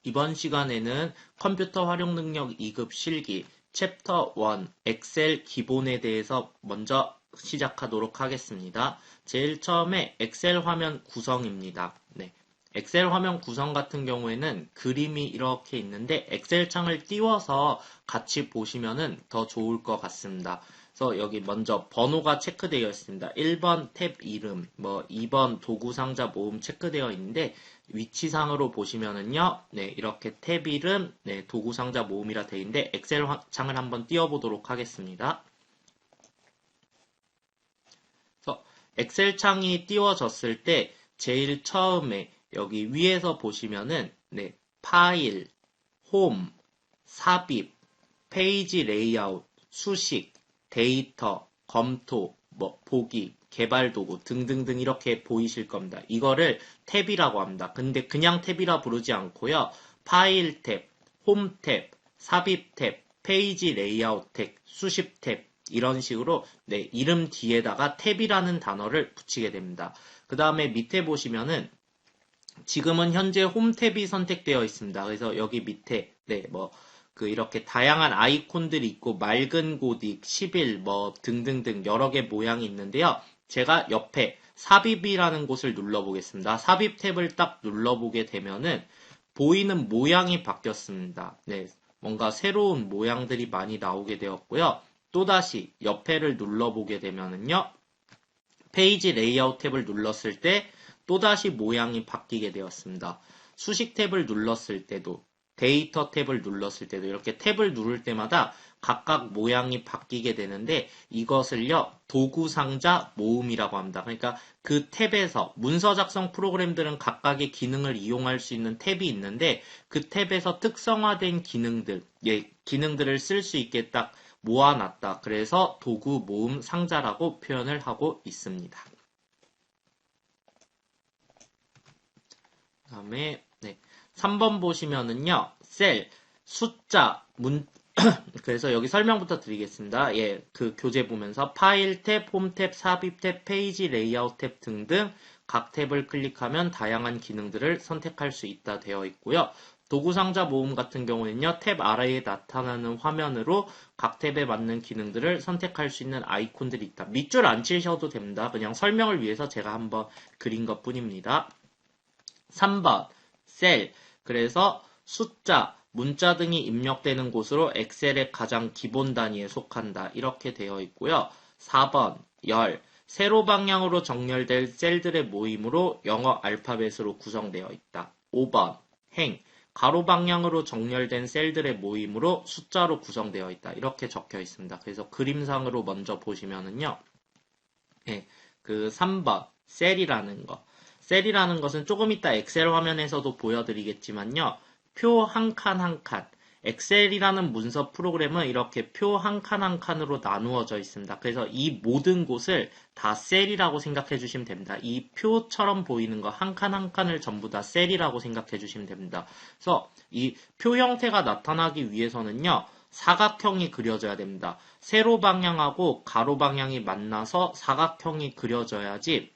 이번 시간에는 컴퓨터 활용 능력 2급 실기 챕터 1 엑셀 기본에 대해서 먼저 시작하도록 하겠습니다. 제일 처음에 엑셀 화면 구성입니다. 네. 엑셀 화면 구성 같은 경우에는 그림이 이렇게 있는데 엑셀 창을 띄워서 같이 보시면은 더 좋을 것 같습니다. 그래서 여기 먼저 번호가 체크되어 있습니다. 1번 탭 이름, 2번 도구 상자 모음 체크되어 있는데 위치상으로 보시면은요, 네, 이렇게 탭 이름, 네, 도구 상자 모음이라 되어 있는데 엑셀 창을 한번 띄워보도록 하겠습니다. 그래서 엑셀 창이 띄워졌을 때 제일 처음에 여기 위에서 보시면은 네, 파일, 홈, 삽입, 페이지 레이아웃, 수식, 데이터, 검토, 보기, 개발 도구 등등등 이렇게 보이실 겁니다. 이거를 탭이라고 합니다. 근데 그냥 탭이라 부르지 않고요. 파일 탭, 홈 탭, 삽입 탭, 페이지 레이아웃 탭, 수식 탭 이런 식으로 네, 이름 뒤에다가 탭이라는 단어를 붙이게 됩니다. 그 다음에 밑에 보시면은 지금은 현재 홈 탭이 선택되어 있습니다. 그래서 여기 밑에 네, 이렇게 다양한 아이콘들이 있고 맑은 고딕, 11 등등등 여러 개 모양이 있는데요. 제가 옆에 삽입이라는 곳을 눌러보겠습니다. 삽입 탭을 딱 눌러보게 되면은 보이는 모양이 바뀌었습니다. 네, 뭔가 새로운 모양들이 많이 나오게 되었고요. 또다시 옆에를 눌러보게 되면은요. 페이지 레이아웃 탭을 눌렀을 때 또다시 모양이 바뀌게 되었습니다. 수식 탭을 눌렀을 때도 데이터 탭을 눌렀을 때도 이렇게 탭을 누를 때마다 각각 모양이 바뀌게 되는데 이것을요 도구 상자 모음이라고 합니다. 그러니까 그 탭에서 문서 작성 프로그램들은 각각의 기능을 이용할 수 있는 탭이 있는데 그 탭에서 특성화된 기능들을 쓸 수 있게 딱 모아놨다. 그래서 도구 모음 상자라고 표현을 하고 있습니다. 그 다음에 3번 보시면은요. 셀, 숫자, 그래서 여기 설명부터 드리겠습니다. 예, 그 교재 보면서 파일 탭, 홈 탭, 삽입 탭, 페이지 레이아웃 탭 등등 각 탭을 클릭하면 다양한 기능들을 선택할 수 있다 되어 있고요. 도구 상자 모음 같은 경우에는요. 탭 아래에 나타나는 화면으로 각 탭에 맞는 기능들을 선택할 수 있는 아이콘들이 있다. 밑줄 안 치셔도 됩니다. 그냥 설명을 위해서 제가 한번 그린 것 뿐입니다. 3번 셀, 그래서 숫자, 문자 등이 입력되는 곳으로 엑셀의 가장 기본 단위에 속한다. 이렇게 되어 있고요. 4번 열, 세로 방향으로 정렬될 셀들의 모임으로 영어 알파벳으로 구성되어 있다. 5번 행, 가로 방향으로 정렬된 셀들의 모임으로 숫자로 구성되어 있다. 이렇게 적혀 있습니다. 그래서 그림상으로 먼저 보시면은요. 네, 그 3번 셀이라는 거. 셀이라는 것은 조금 이따 엑셀 화면에서도 보여드리겠지만요. 표 한 칸 한 칸. 엑셀이라는 문서 프로그램은 이렇게 표 한 칸 한 칸으로 나누어져 있습니다. 그래서 이 모든 곳을 다 셀이라고 생각해 주시면 됩니다. 이 표처럼 보이는 거 한 칸 한 칸을 전부 다 셀이라고 생각해 주시면 됩니다. 그래서 이 표 형태가 나타나기 위해서는요. 사각형이 그려져야 됩니다. 세로 방향하고 가로 방향이 만나서 사각형이 그려져야지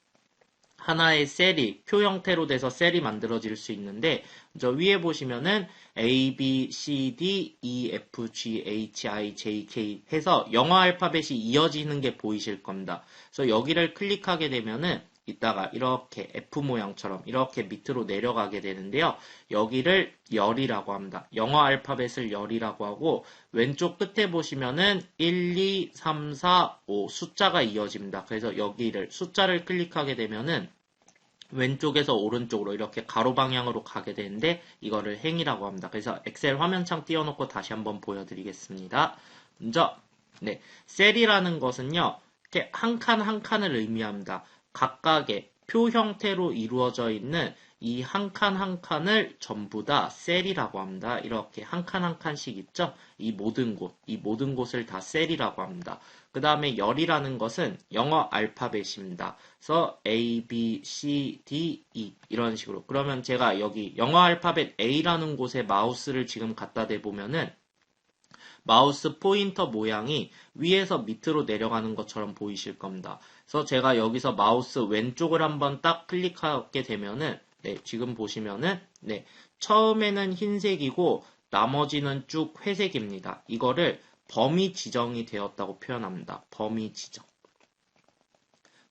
하나의 셀이 표 형태로 돼서 셀이 만들어질 수 있는데 저 위에 보시면은 A, B, C, D, E, F, G, H, I, J, K 해서 영어 알파벳이 이어지는 게 보이실 겁니다. 그래서 여기를 클릭하게 되면은 이따가 이렇게 F 모양처럼 이렇게 밑으로 내려가게 되는데요. 여기를 열이라고 합니다. 영어 알파벳을 열이라고 하고 왼쪽 끝에 보시면은 1, 2, 3, 4, 5 숫자가 이어집니다. 그래서 여기를 숫자를 클릭하게 되면은 왼쪽에서 오른쪽으로 이렇게 가로 방향으로 가게 되는데 이거를 행이라고 합니다. 그래서 엑셀 화면창 띄워놓고 다시 한번 보여드리겠습니다. 먼저 셀이라는 것은요. 이렇게 한 칸 한 칸을 의미합니다. 각각의 표 형태로 이루어져 있는 이 한 칸 한 칸을 전부 다 셀이라고 합니다. 이렇게 한 칸 한 칸씩 있죠? 이 모든 곳을 다 셀이라고 합니다. 그 다음에 열이라는 것은 영어 알파벳입니다. 그래서 A, B, C, D, E 이런 식으로. 그러면 제가 여기 영어 알파벳 A라는 곳에 마우스를 지금 갖다 대보면은 마우스 포인터 모양이 위에서 밑으로 내려가는 것처럼 보이실 겁니다. 그래서 제가 여기서 마우스 왼쪽을 한번 딱 클릭하게 되면은 지금 보시면은 처음에는 흰색이고 나머지는 쭉 회색입니다. 이거를 범위 지정이 되었다고 표현합니다. 범위 지정.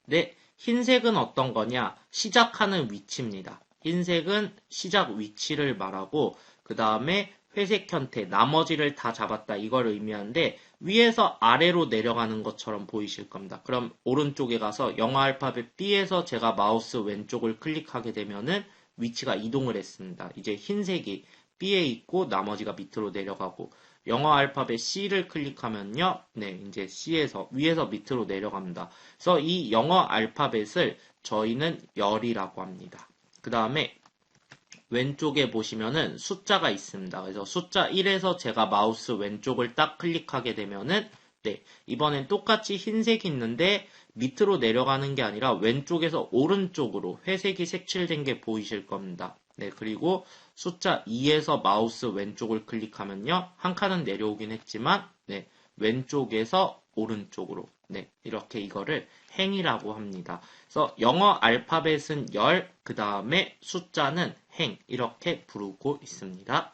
네, 흰색은 어떤 거냐? 시작하는 위치입니다. 흰색은 시작 위치를 말하고 그 다음에 회색 형태, 나머지를 다 잡았다 이걸 의미하는데 위에서 아래로 내려가는 것처럼 보이실 겁니다. 그럼 오른쪽에 가서 영어 알파벳 B에서 제가 마우스 왼쪽을 클릭하게 되면은 위치가 이동을 했습니다. 이제 흰색이 B에 있고 나머지가 밑으로 내려가고 영어 알파벳 C를 클릭하면요. 네, 이제 C에서 위에서 밑으로 내려갑니다. 그래서 이 영어 알파벳을 저희는 열이라고 합니다. 그 다음에 왼쪽에 보시면은 숫자가 있습니다. 그래서 숫자 1에서 제가 마우스 왼쪽을 딱 클릭하게 되면은 네, 이번엔 똑같이 흰색이 있는데 밑으로 내려가는 게 아니라 왼쪽에서 오른쪽으로 회색이 색칠된 게 보이실 겁니다. 네, 그리고 숫자 2에서 마우스 왼쪽을 클릭하면요. 한 칸은 내려오긴 했지만 네, 왼쪽에서 오른쪽으로 네, 이렇게 이거를 행이라고 합니다. 그래서 영어 알파벳은 열, 그 다음에 숫자는 행 이렇게 부르고 있습니다.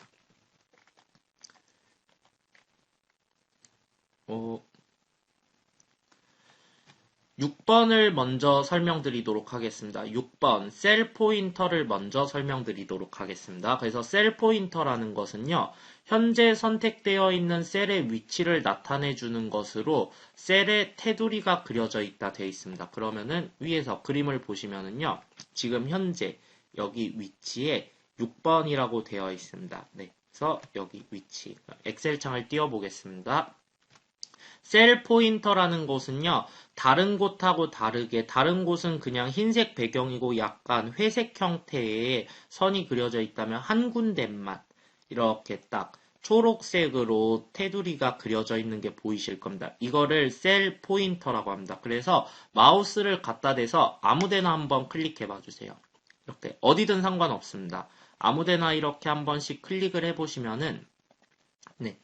6번을 먼저 설명드리도록 하겠습니다. 6번 셀 포인터를 먼저 설명드리도록 하겠습니다. 그래서 셀 포인터라는 것은요. 현재 선택되어 있는 셀의 위치를 나타내 주는 것으로 셀에 테두리가 그려져 있다 되어 있습니다. 그러면은 위에서 그림을 보시면은요. 지금 현재 여기 위치에 6번이라고 되어 있습니다. 네. 그래서 여기 위치 엑셀 창을 띄워 보겠습니다. 셀 포인터라는 곳은요, 다른 곳하고 다르게, 다른 곳은 그냥 흰색 배경이고 약간 회색 형태의 선이 그려져 있다면 한 군데만 이렇게 딱 초록색으로 테두리가 그려져 있는 게 보이실 겁니다. 이거를 셀 포인터라고 합니다. 그래서 마우스를 갖다 대서 아무데나 한번 클릭해 봐 주세요. 이렇게 어디든 상관없습니다. 아무데나 이렇게 한 번씩 클릭을 해보시면은 네.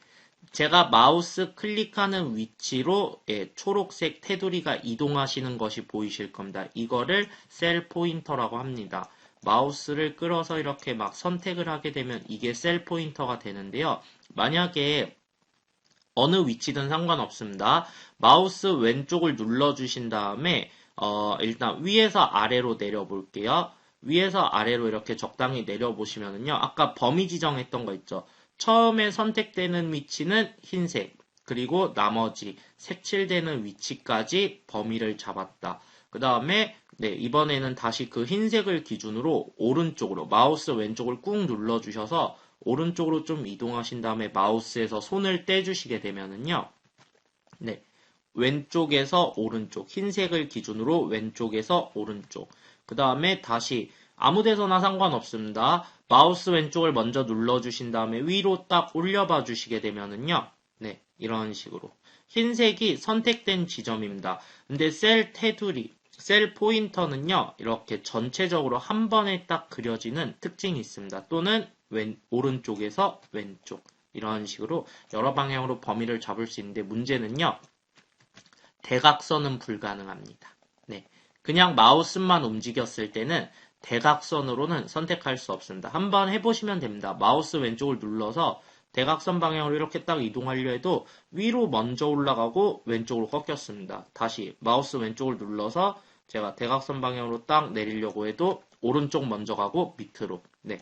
제가 마우스 클릭하는 위치로 초록색 테두리가 이동하시는 것이 보이실 겁니다. 이거를 셀 포인터라고 합니다. 마우스를 끌어서 이렇게 막 선택을 하게 되면 이게 셀 포인터가 되는데요. 만약에 어느 위치든 상관없습니다. 마우스 왼쪽을 눌러주신 다음에 일단 위에서 아래로 내려볼게요. 위에서 아래로 이렇게 적당히 내려보시면은요. 아까 범위 지정했던 거 있죠. 처음에 선택되는 위치는 흰색, 그리고 나머지 색칠되는 위치까지 범위를 잡았다. 그 다음에 네, 이번에는 다시 그 흰색을 기준으로 오른쪽으로 마우스 왼쪽을 꾹 눌러주셔서 오른쪽으로 좀 이동하신 다음에 마우스에서 손을 떼주시게 되면은요. 네, 왼쪽에서 오른쪽, 흰색을 기준으로 왼쪽에서 오른쪽. 그 다음에 다시 아무 데서나 상관없습니다. 마우스 왼쪽을 먼저 눌러주신 다음에 위로 딱 올려봐 주시게 되면은요. 네, 이런 식으로. 흰색이 선택된 지점입니다. 근데 셀 테두리, 셀 포인터는요. 이렇게 전체적으로 한 번에 딱 그려지는 특징이 있습니다. 또는 오른쪽에서 왼쪽. 이런 식으로 여러 방향으로 범위를 잡을 수 있는데 문제는요. 대각선은 불가능합니다. 네, 그냥 마우스만 움직였을 때는 대각선으로는 선택할 수 없습니다. 한번 해보시면 됩니다. 마우스 왼쪽을 눌러서 대각선 방향으로 이렇게 딱 이동하려 해도 위로 먼저 올라가고 왼쪽으로 꺾였습니다. 다시 마우스 왼쪽을 눌러서 제가 대각선 방향으로 딱 내리려고 해도 오른쪽 먼저 가고 밑으로. 네,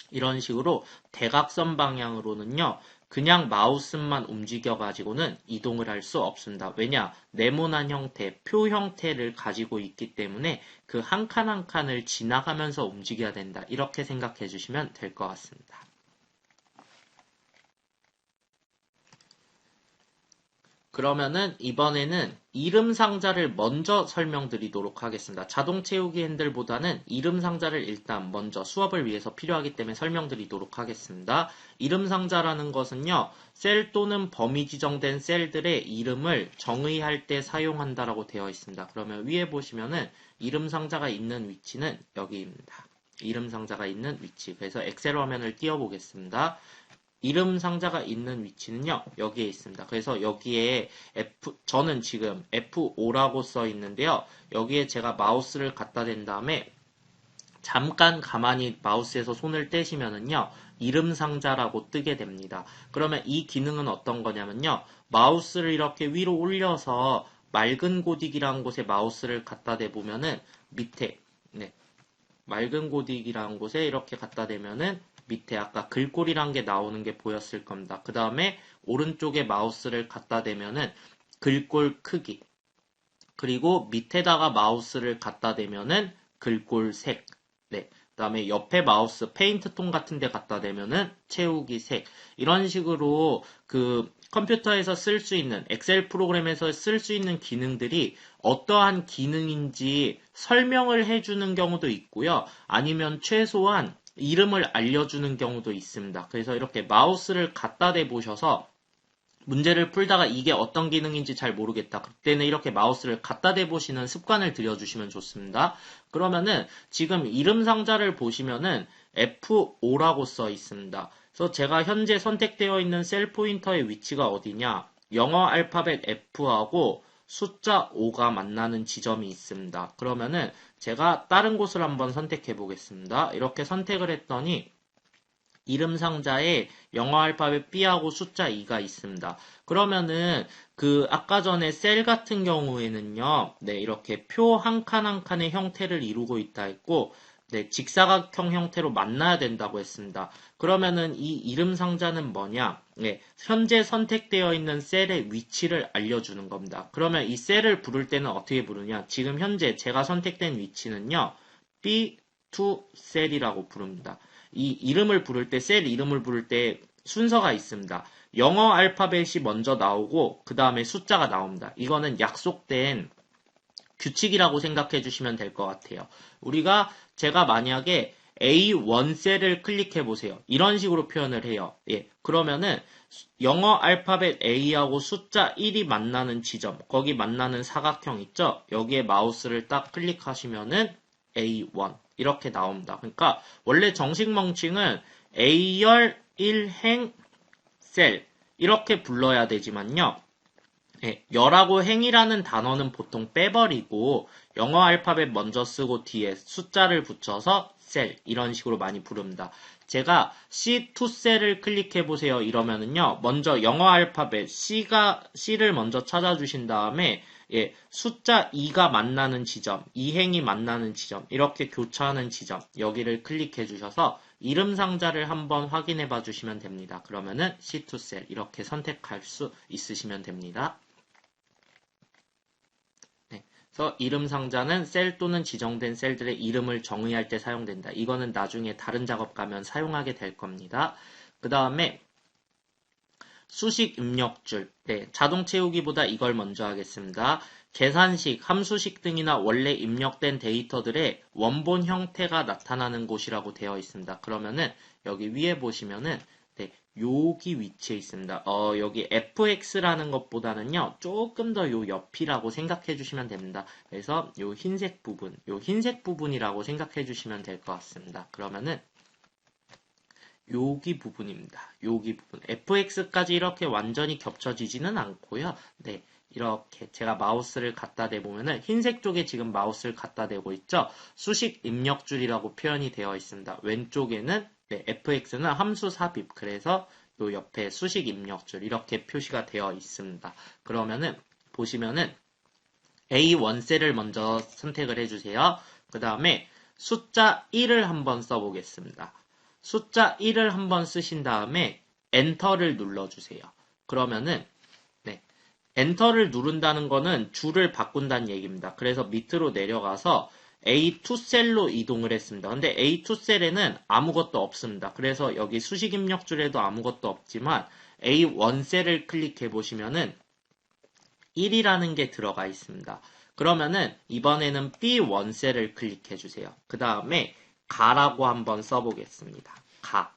이런 식으로 대각선 방향으로는요. 그냥 마우스만 움직여가지고는 이동을 할 수 없습니다. 왜냐? 네모난 형태, 표 형태를 가지고 있기 때문에 그 한 칸 한 칸을 지나가면서 움직여야 된다. 이렇게 생각해 주시면 될 것 같습니다. 그러면은 이번에는 이름 상자를 먼저 설명드리도록 하겠습니다. 자동 채우기 핸들보다는 이름 상자를 일단 먼저 수업을 위해서 필요하기 때문에 설명드리도록 하겠습니다. 이름 상자라는 것은요. 셀 또는 범위 지정된 셀들의 이름을 정의할 때 사용한다라고 되어 있습니다. 그러면 위에 보시면은 이름 상자가 있는 위치는 여기입니다. 이름 상자가 있는 위치. 그래서 엑셀 화면을 띄워보겠습니다. 이름 상자가 있는 위치는요, 여기에 있습니다. 그래서 여기에 저는 지금 F5라고 써 있는데요. 여기에 제가 마우스를 갖다 댄 다음에 잠깐 가만히 마우스에서 손을 떼시면은요, 이름 상자라고 뜨게 됩니다. 그러면 이 기능은 어떤 거냐면요, 마우스를 이렇게 위로 올려서 맑은 고딕이라는 곳에 마우스를 갖다 대보면은 밑에, 네, 맑은 고딕이라는 곳에 이렇게 갖다 대면은 밑에 아까 글꼴이란 게 나오는 게 보였을 겁니다. 그 다음에 오른쪽에 마우스를 갖다 대면은 글꼴 크기, 그리고 밑에다가 마우스를 갖다 대면은 글꼴 색, 네. 그 다음에 옆에 마우스 페인트통 같은 데 갖다 대면은 채우기 색. 이런 식으로 그 컴퓨터에서 쓸 수 있는, 엑셀 프로그램에서 쓸 수 있는 기능들이 어떠한 기능인지 설명을 해주는 경우도 있고요. 아니면 최소한 이름을 알려주는 경우도 있습니다. 그래서 이렇게 마우스를 갖다 대 보셔서 문제를 풀다가 이게 어떤 기능인지 잘 모르겠다. 그때는 이렇게 마우스를 갖다 대보시는 습관을 들여주시면 좋습니다. 그러면은 지금 이름 상자를 보시면은 F5라고 써 있습니다. 그래서 제가 현재 선택되어 있는 셀 포인터의 위치가 어디냐? 영어 알파벳 F하고 숫자 5가 만나는 지점이 있습니다. 그러면은 제가 다른 곳을 한번 선택해 보겠습니다. 이렇게 선택을 했더니 이름 상자에 영어 알파벳 B하고 숫자 2가 있습니다. 그러면은 그 아까 전에 셀 같은 경우에는요, 네, 이렇게 표 한 칸 한 칸의 형태를 이루고 있다 했고, 네, 직사각형 형태로 만나야 된다고 했습니다. 그러면은 이 이름 상자는 뭐냐? 네, 현재 선택되어 있는 셀의 위치를 알려주는 겁니다. 그러면 이 셀을 부를 때는 어떻게 부르냐? 지금 현재 제가 선택된 위치는요, B2 셀이라고 부릅니다. 이 이름을 부를 때, 셀 이름을 부를 때 순서가 있습니다. 영어 알파벳이 먼저 나오고 그 다음에 숫자가 나옵니다. 이거는 약속된 규칙이라고 생각해 주시면 될 것 같아요. 제가 만약에 A1 셀을 클릭해 보세요. 이런 식으로 표현을 해요. 예, 그러면은 영어 알파벳 A하고 숫자 1이 만나는 지점, 거기 만나는 사각형 있죠? 여기에 마우스를 딱 클릭하시면은 A1 이렇게 나옵니다. 그러니까 원래 정식 명칭은 A열 1행 셀 이렇게 불러야 되지만요. 예, 열하고 행이라는 단어는 보통 빼버리고 영어 알파벳 먼저 쓰고 뒤에 숫자를 붙여서 셀 이런 식으로 많이 부릅니다. 제가 C2셀을 클릭해 보세요 이러면은요. 먼저 영어 알파벳 C를 먼저 찾아주신 다음에 예, 숫자 2가 만나는 지점, 2행이 만나는 지점, 이렇게 교차하는 지점, 여기를 클릭해 주셔서 이름 상자를 한번 확인해 봐 주시면 됩니다. 그러면은 C2셀 이렇게 선택할 수 있으시면 됩니다. 그래서 이름 상자는 셀 또는 지정된 셀들의 이름을 정의할 때 사용된다. 이거는 나중에 다른 작업 가면 사용하게 될 겁니다. 그 다음에 수식 입력줄. 네, 자동 채우기보다 이걸 먼저 하겠습니다. 계산식, 함수식 등이나 원래 입력된 데이터들의 원본 형태가 나타나는 곳이라고 되어 있습니다. 그러면은 여기 위에 보시면은 네, 여기 위치에 있습니다. 여기 fx라는 것보다는요, 조금 더 요 옆이라고 생각해 주시면 됩니다. 그래서 요 흰색 부분이라고 생각해 주시면 될 것 같습니다. 그러면은 여기 부분입니다. 여기 부분. fx까지 이렇게 완전히 겹쳐지지는 않고요. 네. 이렇게 제가 마우스를 갖다 대보면은 흰색 쪽에 지금 마우스를 갖다 대고 있죠. 수식 입력줄이라고 표현이 되어 있습니다. 왼쪽에는 네, fx는 함수 삽입. 그래서 요 옆에 수식 입력줄 이렇게 표시가 되어 있습니다. 그러면은 보시면은 A1셀을 먼저 선택을 해주세요. 그 다음에 숫자 1을 한번 써보겠습니다. 숫자 1을 한번 쓰신 다음에 엔터를 눌러주세요. 그러면은 네, 엔터를 누른다는 거는 줄을 바꾼다는 얘기입니다. 그래서 밑으로 내려가서 A2셀로 이동을 했습니다. 근데 A2셀에는 아무것도 없습니다. 그래서 여기 수식 입력줄에도 아무것도 없지만 A1셀을 클릭해 보시면은 1이라는 게 들어가 있습니다. 그러면은 이번에는 B1셀을 클릭해 주세요. 그 다음에 가라고 한번 써보겠습니다. 가.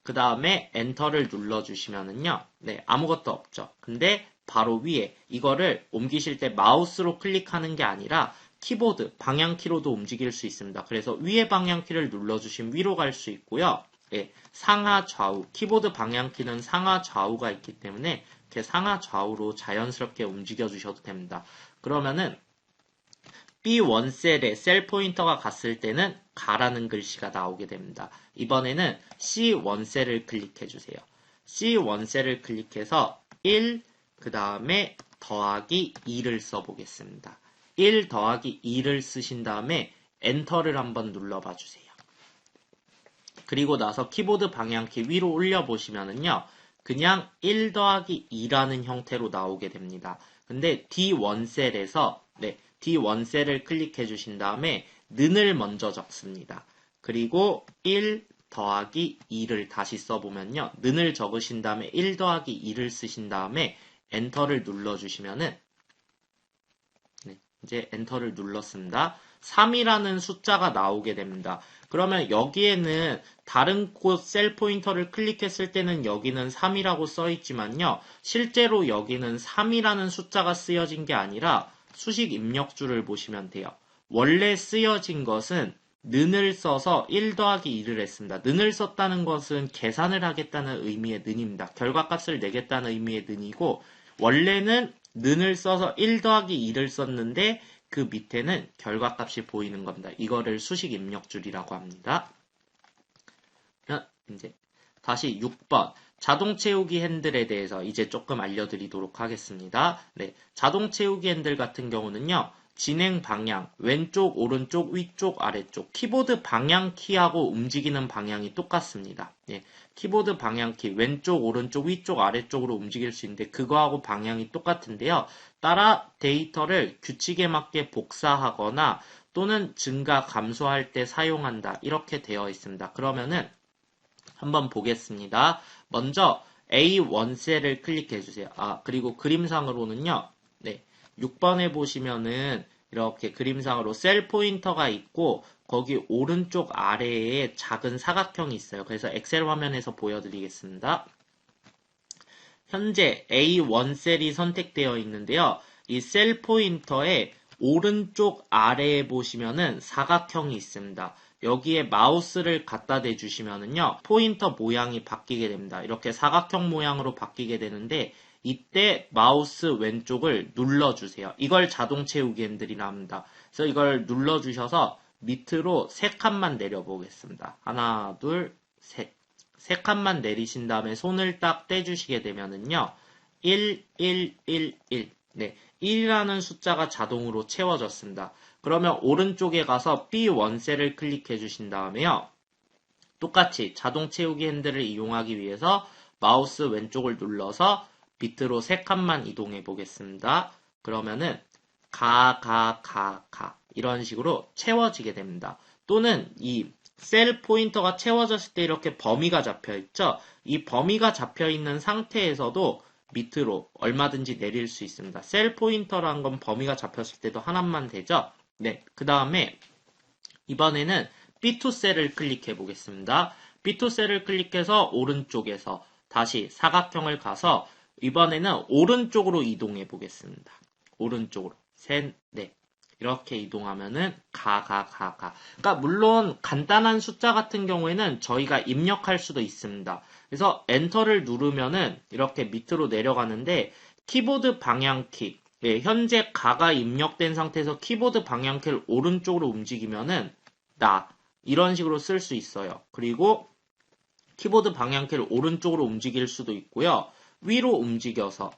그 다음에 엔터를 눌러주시면은요. 네, 아무것도 없죠. 근데 바로 위에 이거를 옮기실 때 마우스로 클릭하는 게 아니라 키보드, 방향키로도 움직일 수 있습니다. 그래서 위에 방향키를 눌러주시면 위로 갈 수 있고요. 예, 상하 좌우, 키보드 방향키는 상하 좌우가 있기 때문에 이렇게 상하 좌우로 자연스럽게 움직여 주셔도 됩니다. 그러면은 B1 셀에 셀 포인터가 갔을 때는 가라는 글씨가 나오게 됩니다. 이번에는 C1 셀을 클릭해 주세요. C1 셀을 클릭해서 1, 그 다음에 더하기 2를 써보겠습니다. 1 더하기 2를 쓰신 다음에 엔터를 한번 눌러봐 주세요. 그리고 나서 키보드 방향키 위로 올려보시면은요, 그냥 1 더하기 2라는 형태로 나오게 됩니다. 근데 D1 셀에서, D1 셀을 클릭해 주신 다음에 는을 먼저 적습니다. 그리고 1 더하기 2를 다시 써보면요, 는을 적으신 다음에 1 더하기 2를 쓰신 다음에 엔터를 눌러주시면은, 이제 엔터를 눌렀습니다. 3이라는 숫자가 나오게 됩니다. 그러면 여기에는 다른 곳 셀 포인터를 클릭했을 때는 여기는 3이라고 써 있지만요. 실제로 여기는 3이라는 숫자가 쓰여진 게 아니라 수식 입력줄을 보시면 돼요. 원래 쓰여진 것은 는을 써서 1 더하기 2를 했습니다. 는을 썼다는 것은 계산을 하겠다는 의미의 는입니다. 결과값을 내겠다는 의미의 는이고, 원래는 는을 써서 1 더하기 2를 썼는데 그 밑에는 결과값이 보이는 겁니다. 이거를 수식 입력줄이라고 합니다. 이제 다시 6번 자동 채우기 핸들에 대해서 이제 조금 알려드리도록 하겠습니다. 자동 채우기 핸들 같은 경우는요, 진행 방향, 왼쪽, 오른쪽, 위쪽, 아래쪽, 키보드 방향키하고 움직이는 방향이 똑같습니다. 키보드 방향키, 왼쪽, 오른쪽, 위쪽, 아래쪽으로 움직일 수 있는데 그거하고 방향이 똑같은데요. 따라 데이터를 규칙에 맞게 복사하거나 또는 증가, 감소할 때 사용한다. 이렇게 되어 있습니다. 그러면은 한번 보겠습니다. 먼저 A1 셀을 클릭해 주세요. 그리고 그림상으로는요. 6번에 보시면은 이렇게 그림상으로 셀 포인터가 있고 거기 오른쪽 아래에 작은 사각형이 있어요. 그래서 엑셀 화면에서 보여드리겠습니다. 현재 A1 셀이 선택되어 있는데요. 이 셀 포인터의 오른쪽 아래에 보시면은 사각형이 있습니다. 여기에 마우스를 갖다 대주시면은요, 포인터 모양이 바뀌게 됩니다. 이렇게 사각형 모양으로 바뀌게 되는데, 이때 마우스 왼쪽을 눌러주세요. 이걸 자동 채우기 핸들이라 합니다. 그래서 이걸 눌러주셔서 밑으로 3칸만 내려보겠습니다. 하나, 둘, 셋. 3칸만 내리신 다음에 손을 딱 떼주시게 되면은요, 1, 1, 1, 1. 1이라는 숫자가 자동으로 채워졌습니다. 그러면 오른쪽에 가서 B1 셀을 클릭해 주신 다음에요. 똑같이 자동 채우기 핸들을 이용하기 위해서 마우스 왼쪽을 눌러서 밑으로 3칸만 이동해 보겠습니다. 그러면은 가 이런 식으로 채워지게 됩니다. 또는 이 셀 포인터가 채워졌을 때 이렇게 범위가 잡혀 있죠. 이 범위가 잡혀 있는 상태에서도 밑으로 얼마든지 내릴 수 있습니다. 셀 포인터라는 건 범위가 잡혔을 때도 하나만 되죠. 그 다음에 이번에는 B2 셀을 클릭해 보겠습니다. B2 셀을 클릭해서 오른쪽에서 다시 사각형을 가서 이번에는 오른쪽으로 이동해 보겠습니다. 오른쪽으로. 셋, 넷. 이렇게 이동하면은 그러니까 물론 간단한 숫자 같은 경우에는 저희가 입력할 수도 있습니다. 그래서 엔터를 누르면은 이렇게 밑으로 내려가는데 키보드 방향키, 현재 가가 입력된 상태에서 키보드 방향키를 오른쪽으로 움직이면은 이런 식으로 쓸 수 있어요. 그리고 키보드 방향키를 오른쪽으로 움직일 수도 있고요. 위로 움직여서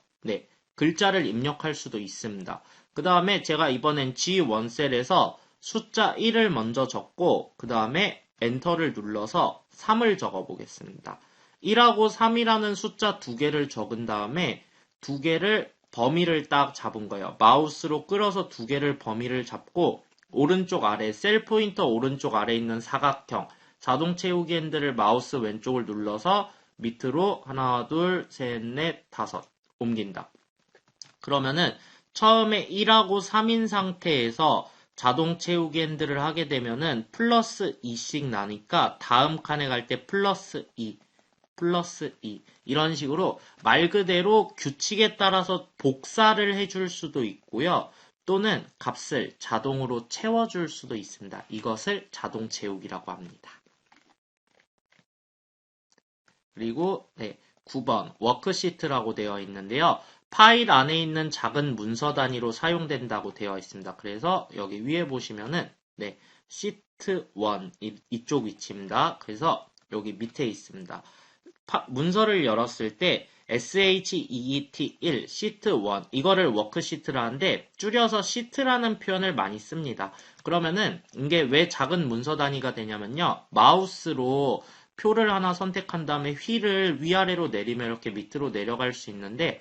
글자를 입력할 수도 있습니다. 그 다음에 제가 이번엔 G1 셀에서 숫자 1을 먼저 적고 그 다음에 엔터를 눌러서 3을 적어 보겠습니다. 1하고 3이라는 숫자 2개를 적은 다음에 2개를 범위를 딱 잡은 거예요. 마우스로 끌어서 2개를 범위를 잡고 오른쪽 아래 셀 포인터 오른쪽 아래에 있는 사각형 자동 채우기 핸들을 마우스 왼쪽을 눌러서 밑으로 하나, 둘, 셋, 넷, 다섯 옮긴다. 그러면은 처음에 1하고 3인 상태에서 자동 채우기 핸들을 하게 되면은 플러스 2씩 나니까 다음 칸에 갈 때 플러스 2, 플러스 2 이런 식으로 말 그대로 규칙에 따라서 복사를 해줄 수도 있고요. 또는 값을 자동으로 채워줄 수도 있습니다. 이것을 자동 채우기라고 합니다. 그리고 9번 워크시트라고 되어 있는데요. 파일 안에 있는 작은 문서 단위로 사용된다고 되어 있습니다. 그래서 여기 위에 보시면은 네, 시트 1 이쪽 위치입니다. 그래서 여기 밑에 있습니다. 문서를 열었을 때 SHEET1 시트 1 이거를 워크시트라는데 줄여서 시트라는 표현을 많이 씁니다. 그러면은 이게 왜 작은 문서 단위가 되냐면요. 마우스로 표를 하나 선택한 다음에 휠을 위아래로 내리면 이렇게 밑으로 내려갈 수 있는데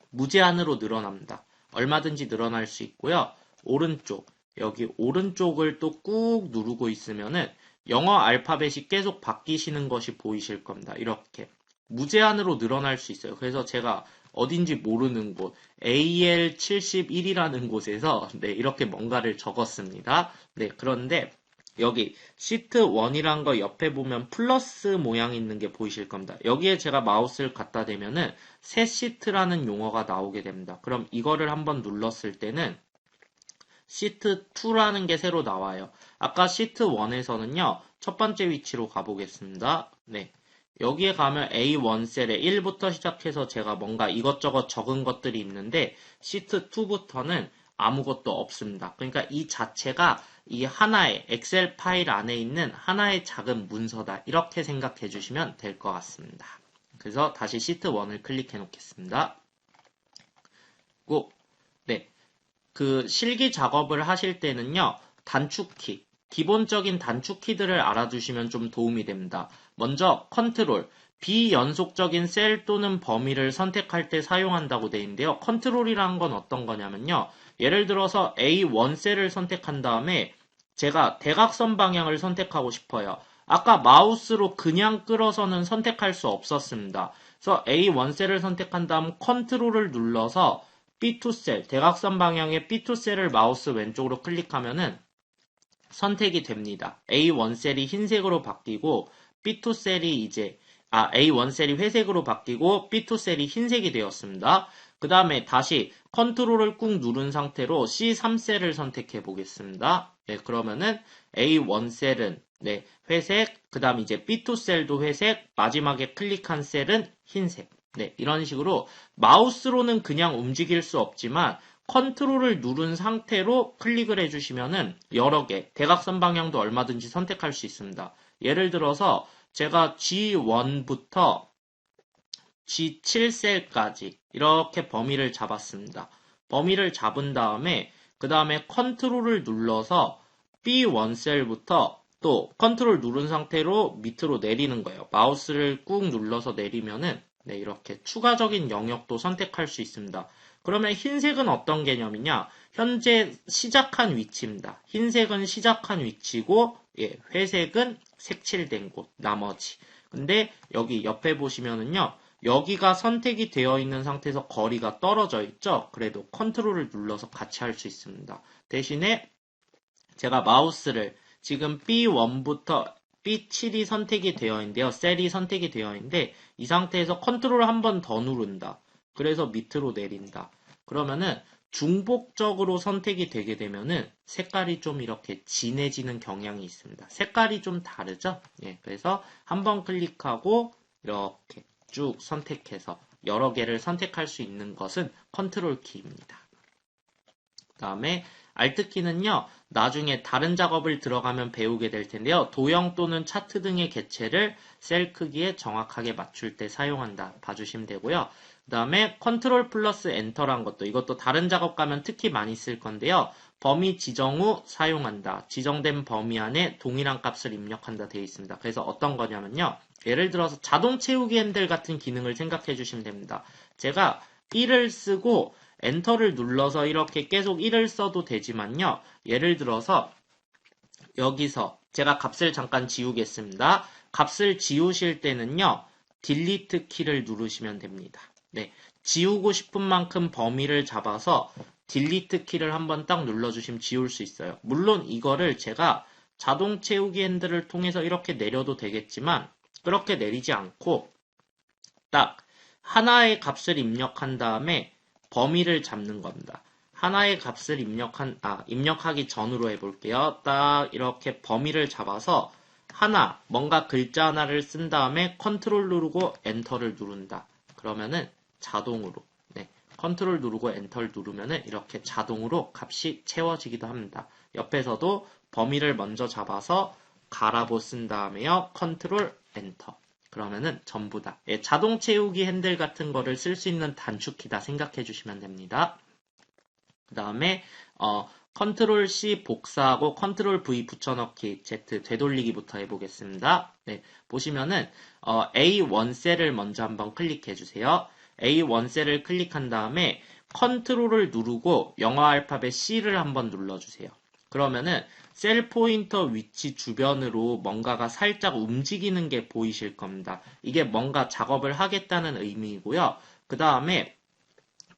무제한으로 늘어납니다. 얼마든지 늘어날 수 있고요. 오른쪽, 여기 오른쪽을 또 꾹 누르고 있으면은 영어 알파벳이 계속 바뀌시는 것이 보이실 겁니다. 이렇게. 무제한으로 늘어날 수 있어요. 그래서 제가 어딘지 모르는 곳, AL71이라는 곳에서 네, 이렇게 뭔가를 적었습니다. 네, 그런데 여기 시트 1이란 거 옆에 보면 플러스 모양 있는 게 보이실 겁니다. 여기에 제가 마우스를 갖다 대면은 새 시트라는 용어가 나오게 됩니다. 그럼 이거를 한번 눌렀을 때는 시트 2라는 게 새로 나와요. 아까 시트 1에서는요. 첫 번째 위치로 가보겠습니다. 네. 여기에 가면 A1 셀에 1부터 시작해서 제가 뭔가 이것저것 적은 것들이 있는데 시트 2부터는 아무것도 없습니다. 그러니까 이 자체가 이 하나의 엑셀 파일 안에 있는 하나의 작은 문서다. 이렇게 생각해 주시면 될 것 같습니다. 그래서 다시 시트 1을 클릭해 놓겠습니다. 네. 그 실기 작업을 하실 때는요. 단축키, 기본적인 단축키들을 알아두시면 좀 도움이 됩니다. 먼저 컨트롤, 비연속적인 셀 또는 범위를 선택할 때 사용한다고 되어 있는데요. 컨트롤이라는 건 어떤 거냐면요. 예를 들어서 A1 셀을 선택한 다음에 제가 대각선 방향을 선택하고 싶어요. 아까 마우스로 그냥 끌어서는 선택할 수 없었습니다. 그래서 A1 셀을 선택한 다음 컨트롤을 눌러서 B2 셀, 대각선 방향의 B2 셀을 마우스 왼쪽으로 클릭하면은 선택이 됩니다. A1 셀이 흰색으로 바뀌고 B2 셀이 A1 셀이 회색으로 바뀌고 B2 셀이 흰색이 되었습니다. 그 다음에 다시 컨트롤을 꾹 누른 상태로 C3 셀을 선택해 보겠습니다. 네, 그러면은 A1 셀은 네, 회색, 그 다음 이제 B2 셀도 회색, 마지막에 클릭한 셀은 흰색. 네, 이런 식으로 마우스로는 그냥 움직일 수 없지만 컨트롤을 누른 상태로 클릭을 해주시면은 여러 개, 대각선 방향도 얼마든지 선택할 수 있습니다. 예를 들어서 제가 G1부터 G7셀까지 이렇게 범위를 잡았습니다. 범위를 잡은 다음에 그 다음에 컨트롤을 눌러서 B1 셀부터 또 컨트롤 누른 상태로 밑으로 내리는 거예요. 마우스를 꾹 눌러서 내리면은 네, 이렇게 추가적인 영역도 선택할 수 있습니다. 그러면 흰색은 어떤 개념이냐? 현재 시작한 위치입니다. 흰색은 시작한 위치고 예, 회색은 색칠된 곳, 나머지. 근데 여기 옆에 보시면은요. 여기가 선택이 되어 있는 상태에서 거리가 떨어져 있죠? 그래도 컨트롤을 눌러서 같이 할 수 있습니다. 대신에 제가 마우스를 지금 B1부터 B7이 선택이 되어 있는데요. 셀이 선택이 되어 있는데 이 상태에서 컨트롤 한 번 더 누른다. 그래서 밑으로 내린다. 그러면은 중복적으로 선택이 되게 되면은 색깔이 좀 이렇게 진해지는 경향이 있습니다. 색깔이 좀 다르죠? 예, 그래서 한 번 클릭하고 이렇게 쭉 선택해서 여러 개를 선택할 수 있는 것은 컨트롤 키입니다. 그 다음에 Alt키는요, 나중에 다른 작업을 들어가면 배우게 될 텐데요. 도형 또는 차트 등의 개체를 셀 크기에 정확하게 맞출 때 사용한다. 봐주시면 되고요. 그 다음에 컨트롤 플러스 엔터란 것도 이것도 다른 작업 가면 특히 많이 쓸 건데요. 범위 지정 후 사용한다. 지정된 범위 안에 동일한 값을 입력한다 되어 있습니다. 그래서 어떤 거냐면요. 예를 들어서 자동 채우기 핸들 같은 기능을 생각해 주시면 됩니다. 제가 1을 쓰고 엔터를 눌러서 이렇게 계속 1을 써도 되지만요. 예를 들어서 여기서 제가 값을 잠깐 지우겠습니다. 값을 지우실 때는요. 딜리트 키를 누르시면 됩니다. 네, 지우고 싶은 만큼 범위를 잡아서 딜리트 키를 한번 딱 눌러주시면 지울 수 있어요. 물론 이거를 제가 자동 채우기 핸들을 통해서 이렇게 내려도 되겠지만 그렇게 내리지 않고 딱 하나의 값을 입력한 다음에 범위를 잡는 겁니다. 하나의 값을 입력하기 전으로 해볼게요. 딱 이렇게 범위를 잡아서 뭔가 글자 하나를 쓴 다음에 컨트롤 누르고 엔터를 누른다. 그러면은 자동으로 컨트롤 누르고 엔터를 누르면은 이렇게 자동으로 값이 채워지기도 합니다. 옆에서도 범위를 먼저 잡아서 가라고 쓴 다음에요. 컨트롤 엔터. 그러면은 전부 다 자동 채우기 핸들 같은 거를 쓸 수 있는 단축키다 생각해 주시면 됩니다. 그 다음에 컨트롤 C 복사하고 컨트롤 V 붙여넣기 Z 되돌리기부터 해보겠습니다. 네, 보시면은 A1 셀을 먼저 한번 클릭해 주세요. A1 셀을 클릭한 다음에 컨트롤을 누르고 영어 알파벳 C를 한번 눌러주세요. 그러면은 셀 포인터 위치 주변으로 뭔가가 살짝 움직이는 게 보이실 겁니다. 이게 뭔가 작업을 하겠다는 의미이고요. 그 다음에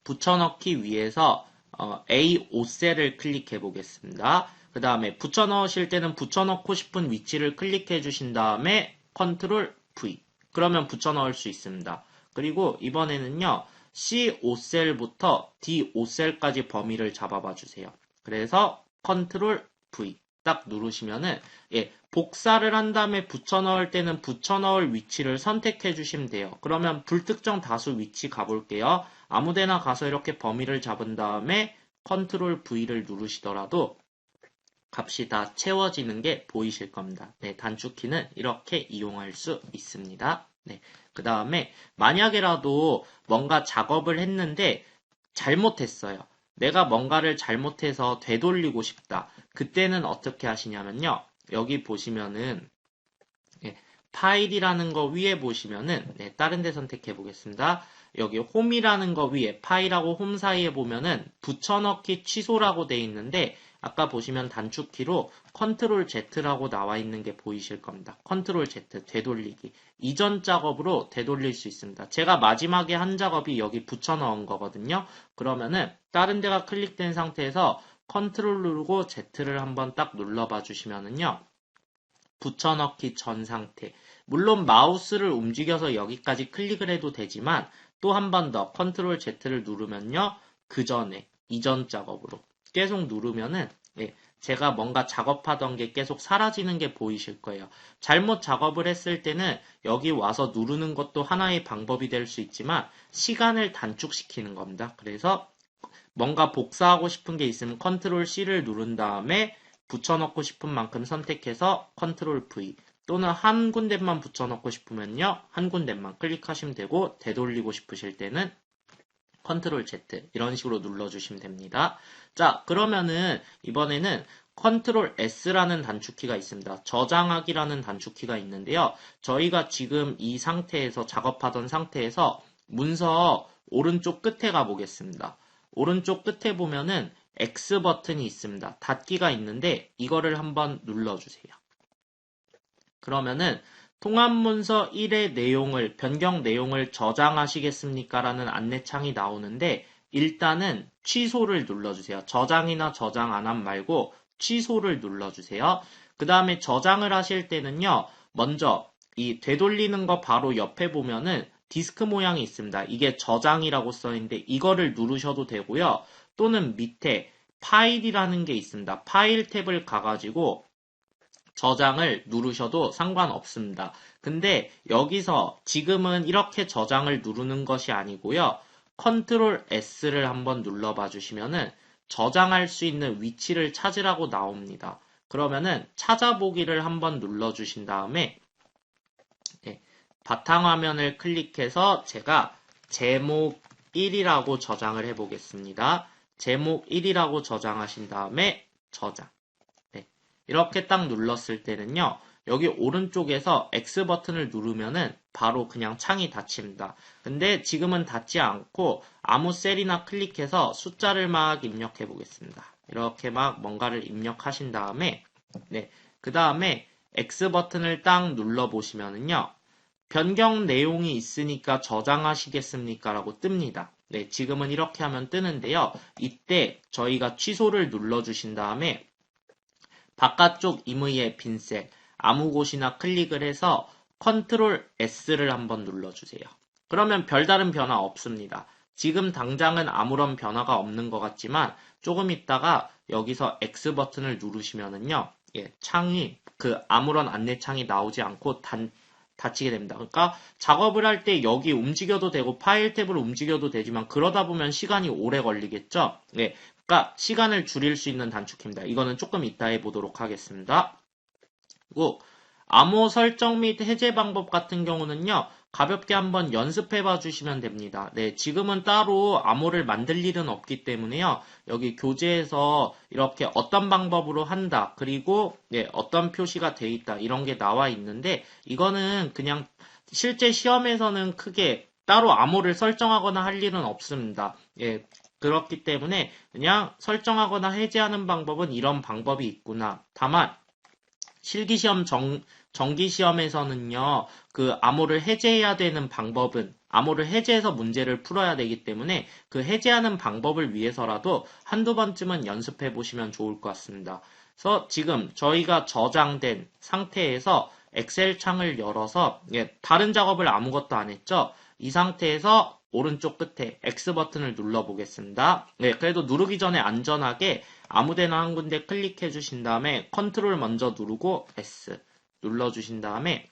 붙여넣기 위에서 A5셀을 클릭해 보겠습니다. 그 다음에 붙여넣으실 때는 붙여넣고 싶은 위치를 클릭해 주신 다음에 컨트롤 V. 그러면 붙여넣을 수 있습니다. 그리고 이번에는요. C5셀부터 D5셀까지 범위를 잡아봐 주세요. 그래서 컨트롤 V 딱 누르시면은 복사를 한 다음에 붙여넣을 때는 붙여넣을 위치를 선택해 주시면 돼요. 그러면 불특정 다수 위치 가볼게요. 아무데나 가서 이렇게 범위를 잡은 다음에 컨트롤 V를 누르시더라도 값이 다 채워지는 게 보이실 겁니다. 네, 단축키는 이렇게 이용할 수 있습니다. 네, 그 다음에 만약에라도 뭔가 작업을 했는데 잘못했어요. 내가 뭔가를 잘못해서 되돌리고 싶다. 그때는 어떻게 하시냐면요. 여기 보시면은 파일이라는 거 위에 보시면은 다른 데 선택해 보겠습니다. 여기 홈이라는 거 위에 파일하고 홈 사이에 보면은 붙여넣기 취소라고 돼 있는데 아까 보시면 단축키로 컨트롤 Z라고 나와 있는 게 보이실 겁니다. 컨트롤 Z 되돌리기. 이전 작업으로 되돌릴 수 있습니다. 제가 마지막에 한 작업이 여기 붙여넣은 거거든요. 그러면은 다른 데가 클릭된 상태에서 컨트롤 누르고 Z를 한번 딱 눌러봐 주시면은요. 붙여넣기 전 상태. 물론 마우스를 움직여서 여기까지 클릭을 해도 되지만 또 한 번 더 컨트롤 Z를 누르면요. 그 전에 이전 작업으로 계속 누르면은 제가 뭔가 작업하던 게 계속 사라지는 게 보이실 거예요. 잘못 작업을 했을 때는 여기 와서 누르는 것도 하나의 방법이 될 수 있지만 시간을 단축시키는 겁니다. 그래서 뭔가 복사하고 싶은 게 있으면 컨트롤 C를 누른 다음에 붙여넣고 싶은 만큼 선택해서 컨트롤 V 또는 한 군데만 붙여넣고 싶으면요. 한 군데만 클릭하시면 되고 되돌리고 싶으실 때는 컨트롤 Z 이런 식으로 눌러주시면 됩니다. 자, 그러면은 이번에는 컨트롤 S라는 단축키가 있습니다. 저장하기라는 단축키가 있는데요. 저희가 지금 이 상태에서 작업하던 상태에서 문서 오른쪽 끝에 가보겠습니다. 오른쪽 끝에 보면은 X 버튼이 있습니다. 닫기가 있는데 이거를 한번 눌러주세요. 그러면은 통합문서 1의 내용을 변경 내용을 저장하시겠습니까? 라는 안내창이 나오는데 일단은 취소를 눌러주세요. 저장이나 저장 안 함 말고 취소를 눌러주세요. 그 다음에 저장을 하실 때는요. 먼저 이 되돌리는 거 바로 옆에 보면은 디스크 모양이 있습니다. 이게 저장이라고 써있는데 이거를 누르셔도 되고요. 또는 밑에 파일이라는 게 있습니다. 파일 탭을 가가지고 저장을 누르셔도 상관없습니다. 근데 여기서 지금은 이렇게 저장을 누르는 것이 아니고요. 컨트롤 S를 한번 눌러봐 주시면은 저장할 수 있는 위치를 찾으라고 나옵니다. 그러면은 찾아보기를 한번 눌러주신 다음에 바탕화면을 클릭해서 제가 제목 1이라고 저장을 해보겠습니다. 제목 1이라고 저장하신 다음에 저장. 이렇게 딱 눌렀을 때는요. 여기 오른쪽에서 X 버튼을 누르면은 바로 그냥 창이 닫힙니다. 근데 지금은 닫지 않고 아무 셀이나 클릭해서 숫자를 막 입력해 보겠습니다. 이렇게 막 뭔가를 입력하신 다음에 그 다음에 X 버튼을 딱 눌러 보시면은요. 변경 내용이 있으니까 저장하시겠습니까? 라고 뜹니다. 지금은 이렇게 하면 뜨는데요. 이때 저희가 취소를 눌러주신 다음에 바깥쪽 임의의 빈셀 아무 곳이나 클릭을 해서 컨트롤 S를 한번 눌러주세요. 그러면 별다른 변화 없습니다. 지금 당장은 아무런 변화가 없는 것 같지만 조금 있다가 여기서 X 버튼을 누르시면은요. 창이 아무런 안내창이 나오지 않고 닫히게 됩니다. 그러니까 작업을 할 때 여기 움직여도 되고 파일 탭을 움직여도 되지만 그러다 보면 시간이 오래 걸리겠죠? 네. 그러니까 시간을 줄일 수 있는 단축키입니다. 이거는 조금 이따 해보도록 하겠습니다. 그리고 암호 설정 및 해제 방법 같은 경우는요. 가볍게 한번 연습해 봐 주시면 됩니다. 네, 지금은 따로 암호를 만들 일은 없기 때문에요. 여기 교재에서 이렇게 어떤 방법으로 한다. 그리고 네, 어떤 표시가 돼 있다. 이런 게 나와 있는데 이거는 그냥 실제 시험에서는 크게 따로 암호를 설정하거나 할 일은 없습니다. 예, 그렇기 때문에 그냥 설정하거나 해제하는 방법은 이런 방법이 있구나. 다만 실기시험 정기시험에서는요, 그 암호를 해제해야 되는 방법은 암호를 해제해서 문제를 풀어야 되기 때문에 그 해제하는 방법을 위해서라도 한두 번쯤은 연습해 보시면 좋을 것 같습니다. 그래서 지금 저희가 저장된 상태에서 엑셀 창을 열어서 다른 작업을 아무것도 안 했죠. 이 상태에서 오른쪽 끝에 X 버튼을 눌러 보겠습니다. 네, 그래도 누르기 전에 안전하게 아무데나 한 군데 클릭해 주신 다음에 컨트롤 먼저 누르고 S 눌러 주신 다음에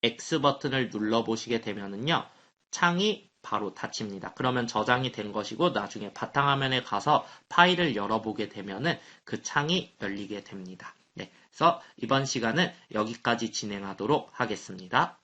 X 버튼을 눌러 보시게 되면은요. 창이 바로 닫힙니다. 그러면 저장이 된 것이고 나중에 바탕화면에 가서 파일을 열어보게 되면은 그 창이 열리게 됩니다. 네, 그래서 이번 시간은 여기까지 진행하도록 하겠습니다.